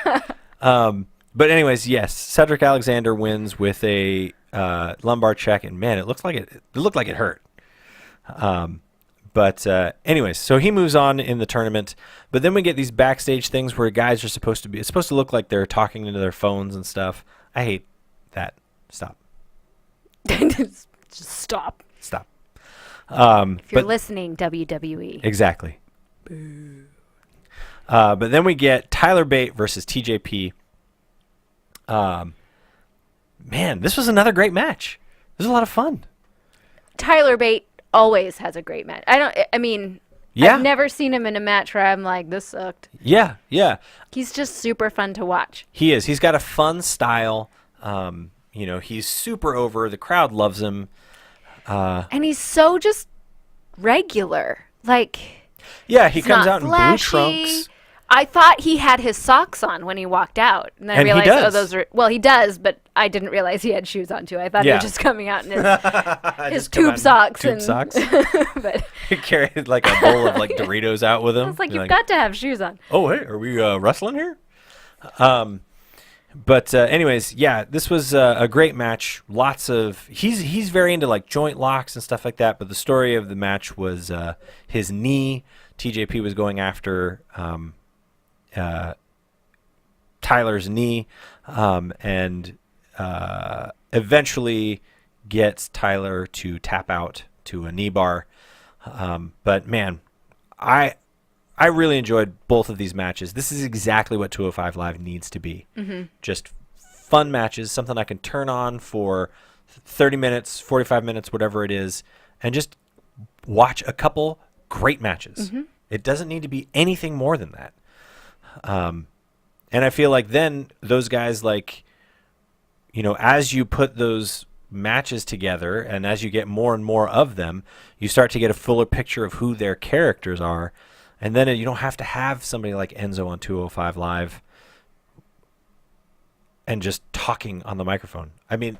But anyways, yes, Cedric Alexander wins with a lumbar check, and man, it looked like it hurt. But anyways, so he moves on in the tournament. But then we get these backstage things where guys are supposed to look like they're talking into their phones and stuff. I hate that. Stop. Just stop. Stop. If you're listening, WWE. Exactly. But then we get Tyler Bate versus TJP. Man, this was another great match. This was a lot of fun. Tyler Bate always has a great match. I've never seen him in a match where I'm like, this sucked. Yeah. He's just super fun to watch. He is. He's got a fun style. He's super over. The crowd loves him. And he's so just regular. Like, yeah, he comes not out in blue flashy. trunks. I thought he had his socks on when he walked out. And then I And he realized, does. those are, well, he does, but I didn't realize he had shoes on too. I thought he Yeah. was just coming out in his Just come out tube in socks. Tube socks. But He carried like a bowl of like Doritos out with him. I was like, You're you've got to have shoes on. Oh, hey, are we wrestling here? But anyways, yeah, this was a great match. Lots of he's very into like joint locks and stuff like that. But the story of the match was his knee. TJP was going after Tyler's knee, and eventually gets Tyler to tap out to a knee bar. But man, I really enjoyed both of these matches. This is exactly what 205 Live needs to be. Mm-hmm. Just fun matches, something I can turn on for 30 minutes, 45 minutes, whatever it is, and just watch a couple great matches. Mm-hmm. It doesn't need to be anything more than that. And I feel like then those guys, like, as you put those matches together and as you get more and more of them, you start to get a fuller picture of who their characters are. And then you don't have to have somebody like Enzo on 205 Live and just talking on the microphone. I mean,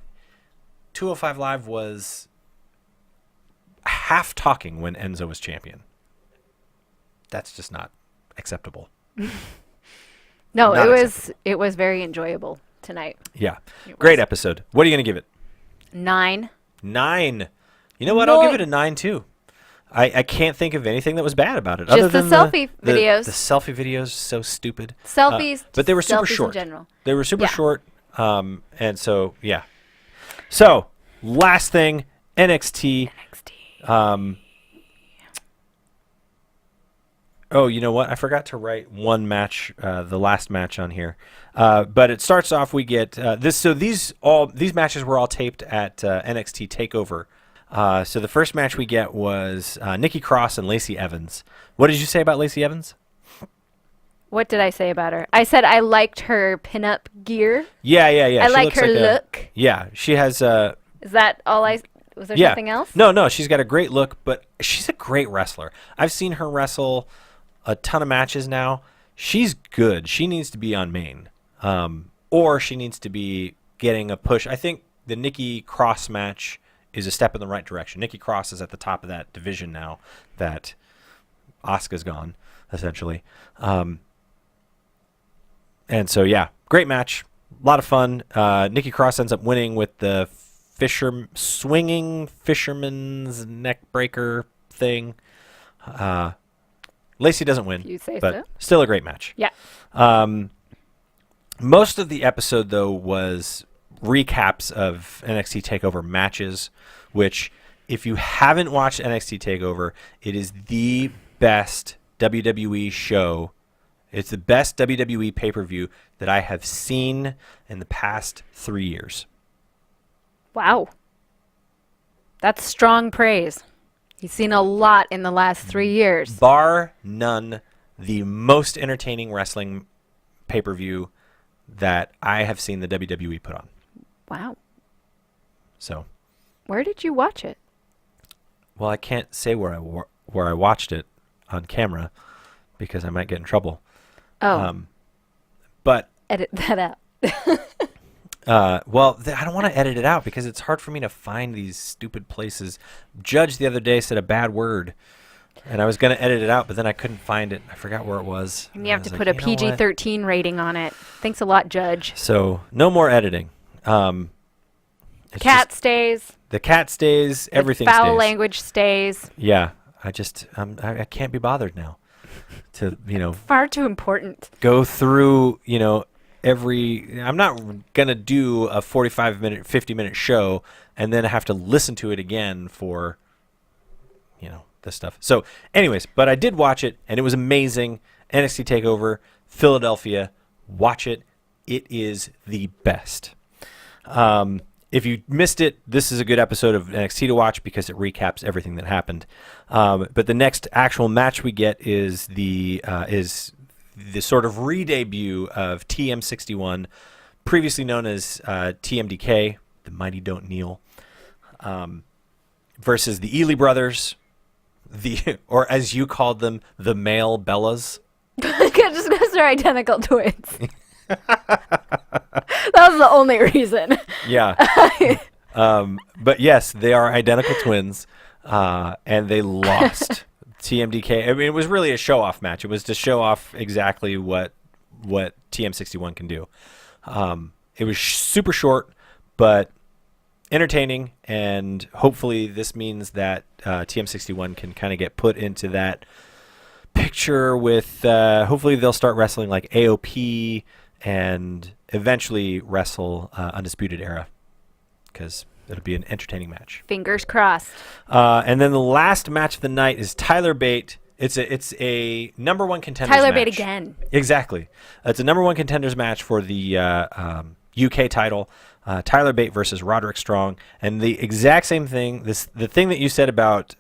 205 Live was half talking when Enzo was champion. That's just not acceptable. No, Not it was very enjoyable tonight. Yeah. Great episode. What are you going to give it? 9. 9. You know what? I'll give it a 9 too. I can't think of anything that was bad about it. Just other the than selfie videos. The selfie videos, so stupid. Selfies. But they were super selfies short. in general. They were super Yeah. short. And so, yeah. So, last thing, NXT. Oh, you know what? I forgot to write one match, the last match on here. But it starts off. We get this. So these matches were all taped at NXT Takeover. So the first match we get was Nikki Cross and Lacey Evans. What did you say about Lacey Evans? What did I say about her? I said I liked her pinup gear. Yeah. I She like looks her a- look. yeah, she has. Is that all I? Was there Yeah. something else? No. She's got a great look, but she's a great wrestler. I've seen her wrestle a ton of matches now. She's good. She needs to be on main, or she needs to be getting a push. I think the Nikki Cross match is a step in the right direction. Nikki Cross is at the top of that division now that Asuka's gone, essentially. And so, yeah, great match. A lot of fun. Nikki Cross ends up winning with the swinging fisherman's neck breaker thing. Lacey doesn't win, You say but so. still a great match. Yeah. Most of the episode, though, was recaps of NXT TakeOver matches, which, if you haven't watched NXT TakeOver, it is the best WWE show. It's the best WWE pay-per-view that I have seen in the past 3 years. Wow. That's strong praise. He's seen a lot in the last 3 years. Bar none, the most entertaining wrestling pay-per-view that I have seen the WWE put on. Wow. So, Where did you watch it? well, I can't say where I watched it on camera because I might get in trouble. Oh, But edit that out. I don't want to edit it out because it's hard for me to find these stupid places. Judge the other day said a bad word, and I was going to edit it out, but then I couldn't find it. I forgot where it was. And you have I to was put like, a "You know what?" PG-13 rating on it. Thanks a lot, Judge. So no more editing. It's Cat just- stays. the cat stays. The Everything foul stays. language stays. Yeah, I can't be bothered now to Far too important. go through I'm not gonna do a 45-minute 50-minute show and then have to listen to it again for this stuff. So anyways, but I did watch it and it was amazing. NXT TakeOver Philadelphia, watch it. It is the best. If you missed it, this is a good episode of NXT to watch because it recaps everything that happened. But the next actual match we get is the sort of re-debut of TM61, previously known as TMDK, the Mighty Don't Kneel, versus the Ely brothers, or as you called them, the male Bellas. Just because they're identical twins. That was the only reason. Yeah. But yes, they are identical twins, and they lost. TMDK. I mean, it was really a show-off match. It was to show off exactly what TM61 can do. It was super short, but entertaining, and hopefully this means that TM61 can kind of get put into that picture with. Hopefully they'll start wrestling like AOP and eventually wrestle Undisputed Era, because it'll be an entertaining match. Fingers crossed. And then the last match of the night is Tyler Bate. It's a number one contenders Tyler match. Bate again. Exactly. It's a number one contenders match for the UK title. Tyler Bate versus Roderick Strong. And the exact same thing, the thing that you said about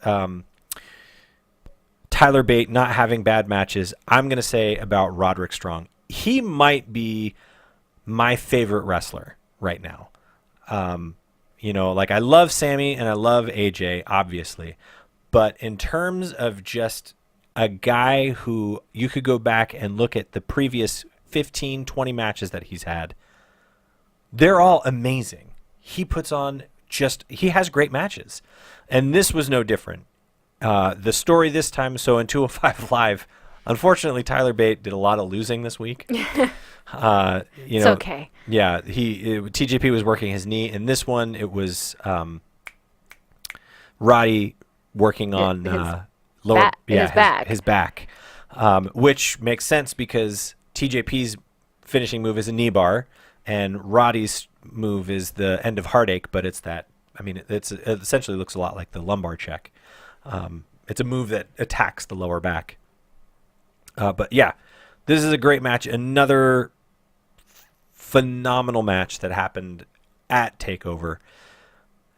Tyler Bate not having bad matches, I'm going to say about Roderick Strong. He might be my favorite wrestler right now. Like I love Sammy and I love AJ, obviously. But in terms of just a guy who you could go back and look at the previous 15, 20 matches that he's had, they're all amazing. He has great matches. And this was no different. The story this time, so in 205 Live, unfortunately, Tyler Bate did a lot of losing this week. It's okay. Yeah, TJP was working his knee. In this one, it was Roddy working on his back, which makes sense because TJP's finishing move is a knee bar, and Roddy's move is the end of heartache. But it's that. I mean, it essentially looks a lot like the lumbar check. It's a move that attacks the lower back. But yeah, this is a great match. Another phenomenal match that happened at TakeOver,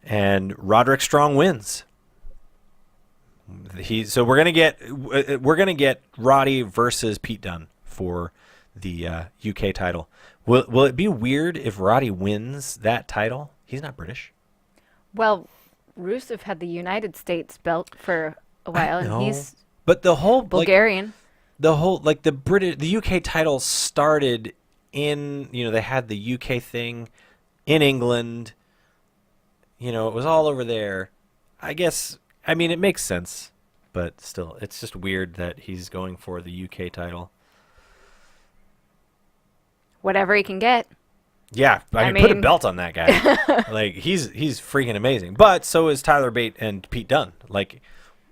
and Roderick Strong wins. So we're gonna get Roddy versus Pete Dunne for the UK title. Will it be weird if Roddy wins that title? He's not British. Well, Rusev had the United States belt for a while, and he's but the whole Bulgarian. The UK title started in, they had the UK thing in England. It was all over there. I mean, it makes sense, but still, it's just weird that he's going for the UK title. Whatever he can get. Yeah, I mean, put a belt on that guy. Like, he's freaking amazing. But so is Tyler Bate and Pete Dunne. Like,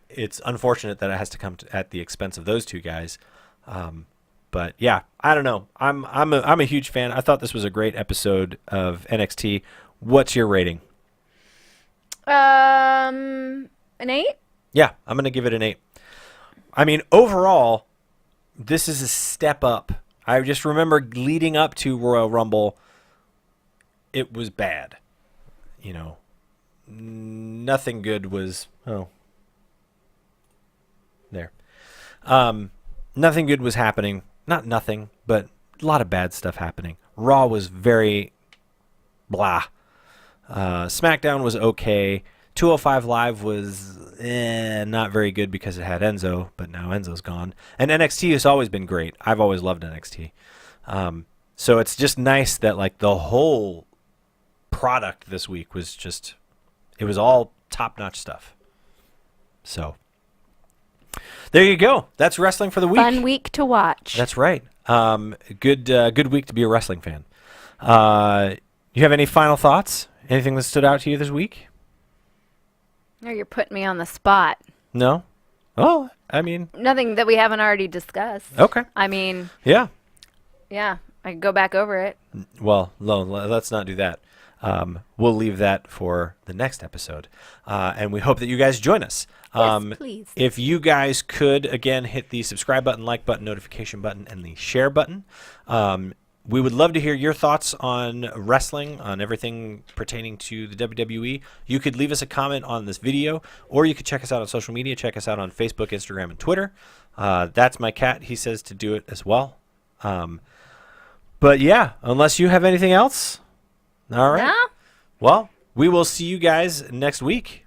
it's unfortunate that it has to come at the expense of those two guys. But yeah, I don't know. I'm a huge fan. I thought this was a great episode of NXT. What's your rating? An 8? Yeah, I'm gonna give it an 8. I mean, overall, this is a step up. I just remember leading up to Royal Rumble, it was bad. Nothing good was. Oh, there. Nothing good was happening. Not nothing, but a lot of bad stuff happening. Raw was very blah. SmackDown was okay. 205 Live was not very good because it had Enzo, but now Enzo's gone. And NXT has always been great. I've always loved NXT. So it's just nice that like the whole product this week was just, it was all top-notch stuff. So there you go. That's wrestling for the week. Fun week to watch. That's right. Good week to be a wrestling fan. You have any final thoughts? Anything that stood out to you this week? No, you're putting me on the spot. No? Oh, I mean. Nothing that we haven't already discussed. Okay. I mean. Yeah. Yeah, I can go back over it. Well, no, let's not do that. We'll leave that for the next episode. And we hope that you guys join us. Yes, please. If you guys could, again, hit the subscribe button, like button, notification button, and the share button. We would love to hear your thoughts on wrestling, on everything pertaining to the WWE. You could leave us a comment on this video, or you could check us out on social media. Check us out on Facebook, Instagram, and Twitter. That's my cat. He says to do it as well. But yeah, unless you have anything else. All right. No? Well, we will see you guys next week.